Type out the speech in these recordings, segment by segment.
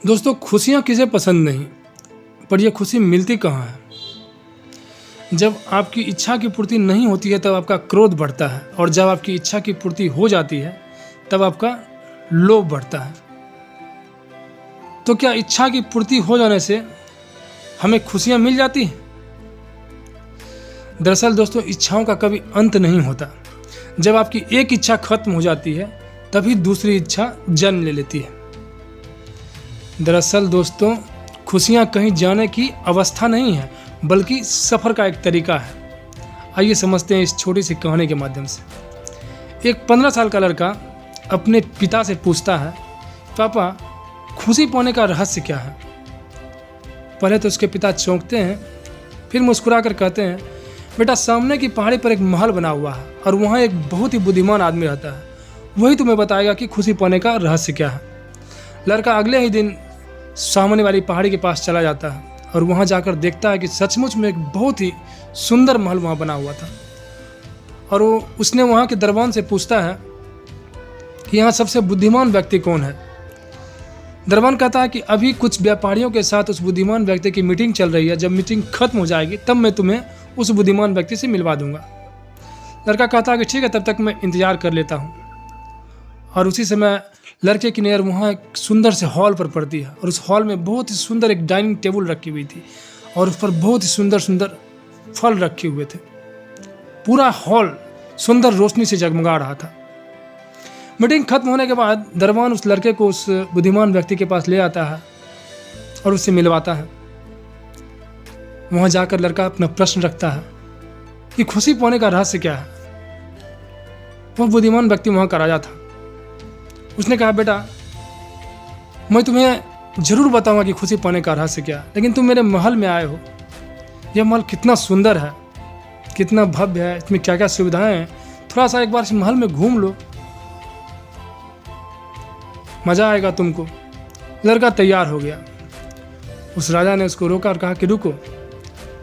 दोस्तों, खुशियाँ किसे पसंद नहीं, पर यह खुशी मिलती कहाँ है। जब आपकी इच्छा की पूर्ति नहीं होती है तब आपका क्रोध बढ़ता है, और जब आपकी इच्छा की पूर्ति हो जाती है तब आपका लोभ बढ़ता है। तो क्या इच्छा की पूर्ति हो जाने से हमें खुशियाँ मिल जाती हैं? दरअसल दोस्तों, इच्छाओं का कभी अंत नहीं होता। जब आपकी एक इच्छा खत्म हो जाती है तभी दूसरी इच्छा जन्म ले लेती है। दरअसल दोस्तों, खुशियाँ कहीं जाने की अवस्था नहीं है, बल्कि सफ़र का एक तरीका है। आइए समझते हैं इस छोटी सी कहानी के माध्यम से। एक 15 साल का लड़का अपने पिता से पूछता है, पापा, खुशी पाने का रहस्य क्या है? पहले तो उसके पिता चौंकते हैं, फिर मुस्कुरा कर कहते हैं, बेटा, सामने की पहाड़ी पर एक महल बना हुआ है और वहाँ एक बहुत ही बुद्धिमान आदमी रहता है। वही तुम्हें बताएगा कि खुशी पाने का रहस्य क्या है। लड़का अगले ही दिन सामने वाली पहाड़ी के पास चला जाता है और वहाँ जाकर देखता है कि सचमुच में एक बहुत ही सुंदर महल वहाँ बना हुआ था। और उसने वहाँ के दरबान से पूछता है कि यहाँ सबसे बुद्धिमान व्यक्ति कौन है। दरबान कहता है कि अभी कुछ व्यापारियों के साथ उस बुद्धिमान व्यक्ति की मीटिंग चल रही है। जब मीटिंग खत्म हो जाएगी तब मैं तुम्हें उस बुद्धिमान व्यक्ति से मिलवा दूंगा। लड़का कहता है कि ठीक है, तब तक मैं इंतज़ार कर लेता हूँ। और उसी समय लड़के की नज़र वहाँ एक सुंदर से हॉल पर पड़ती है, और उस हॉल में बहुत ही सुंदर एक डाइनिंग टेबल रखी हुई थी और उस पर बहुत ही सुंदर सुंदर फल रखे हुए थे। पूरा हॉल सुंदर रोशनी से जगमगा रहा था। मीटिंग खत्म होने के बाद दरबान उस लड़के को उस बुद्धिमान व्यक्ति के पास ले आता है और उससे मिलवाता है। वहाँ जाकर लड़का अपना प्रश्न रखता है कि खुशी पाने का रहस्य क्या है। वह बुद्धिमान व्यक्ति वहाँ का राजा था। उसने कहा, बेटा, मैं तुम्हें ज़रूर बताऊंगा कि खुशी पाने का रहस्य क्या है, लेकिन तुम मेरे महल में आए हो। यह महल कितना सुंदर है, कितना भव्य है, इसमें क्या क्या सुविधाएं हैं। थोड़ा सा एक बार इस महल में घूम लो, मज़ा आएगा तुमको। लड़का तैयार हो गया। उस राजा ने उसको रोका और कहा कि रुको,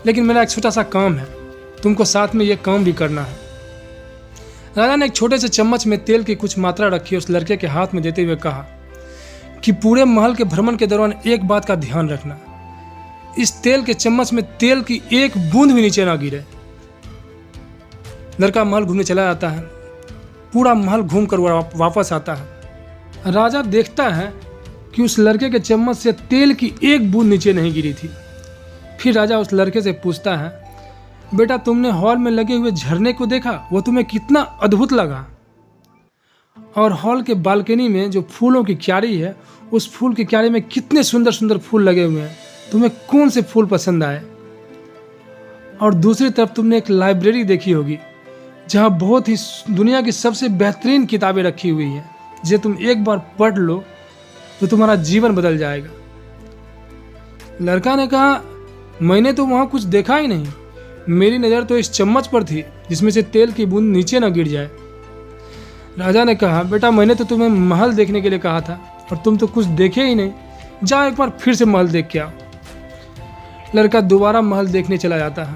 लेकिन मेरा एक छोटा सा काम है, तुमको साथ में ये काम भी करना है। राजा ने एक छोटे से चम्मच में तेल की कुछ मात्रा रखी, उस लड़के के हाथ में देते हुए कहा कि पूरे महल के भ्रमण के दौरान एक बात का ध्यान रखना, इस तेल के चम्मच में तेल की एक बूंद भी नीचे ना गिरे। लड़का महल घूमने चला जाता है। पूरा महल घूमकर वापस आता है। राजा देखता है कि उस लड़के के चम्मच से तेल की एक बूंद नीचे नहीं गिरी थी। फिर राजा उस लड़के से पूछता है, बेटा, तुमने हॉल में लगे हुए झरने को देखा? वो तुम्हें कितना अद्भुत लगा? और हॉल के बालकनी में जो फूलों की क्यारी है, उस फूल की क्यारी में कितने सुंदर सुंदर फूल लगे हुए हैं, तुम्हें कौन से फूल पसंद आए? और दूसरी तरफ तुमने एक लाइब्रेरी देखी होगी जहाँ बहुत ही दुनिया की सबसे बेहतरीन किताबें रखी हुई हैं, जिसे तुम एक बार पढ़ लो तो तुम्हारा जीवन बदल जाएगा। लड़का ने कहा, मैंने तो वहाँ कुछ देखा ही नहीं, मेरी नज़र तो इस चम्मच पर थी जिसमें से तेल की बूंद नीचे ना गिर जाए। राजा ने कहा, बेटा, मैंने तो तुम्हें महल देखने के लिए कहा था और तुम तो कुछ देखे ही नहीं। जाओ एक बार फिर से महल देख के आओ। लड़का दोबारा महल देखने चला जाता है।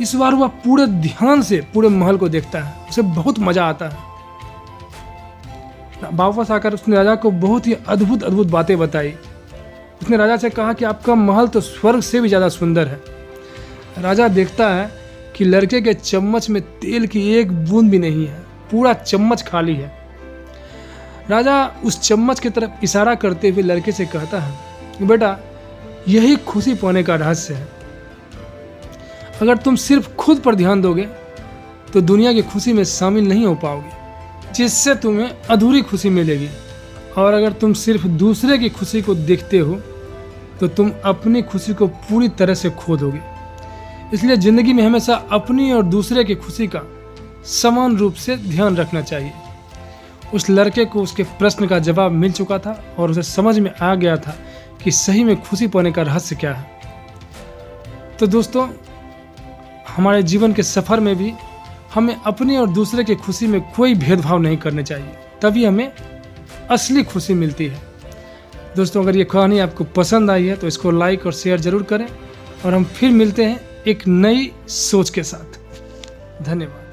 इस बार वह पूरे ध्यान से पूरे महल को देखता है। उसे बहुत मजा आता है। वापस आकर उसने राजा को बहुत ही अद्भुत अद्भुत बातें बताई। उसने राजा से कहा कि आपका महल तो स्वर्ग से भी ज़्यादा सुंदर है। राजा देखता है कि लड़के के चम्मच में तेल की एक बूंद भी नहीं है, पूरा चम्मच खाली है। राजा उस चम्मच की तरफ इशारा करते हुए लड़के से कहता है, बेटा, यही खुशी पाने का रहस्य है। अगर तुम सिर्फ खुद पर ध्यान दोगे तो दुनिया की खुशी में शामिल नहीं हो पाओगे, जिससे तुम्हें अधूरी खुशी मिलेगी। और अगर तुम सिर्फ दूसरे की खुशी को देखते हो तो तुम अपनी खुशी को पूरी तरह से खो दोगे। इसलिए ज़िंदगी में हमेशा अपनी और दूसरे की खुशी का समान रूप से ध्यान रखना चाहिए। उस लड़के को उसके प्रश्न का जवाब मिल चुका था और उसे समझ में आ गया था कि सही में खुशी पाने का रहस्य क्या है। तो दोस्तों, हमारे जीवन के सफ़र में भी हमें अपनी और दूसरे की खुशी में कोई भेदभाव नहीं करने चाहिए, तभी हमें असली खुशी मिलती है। दोस्तों, अगर ये कहानी आपको पसंद आई है तो इसको लाइक और शेयर ज़रूर करें, और हम फिर मिलते हैं एक नई सोच के साथ। धन्यवाद।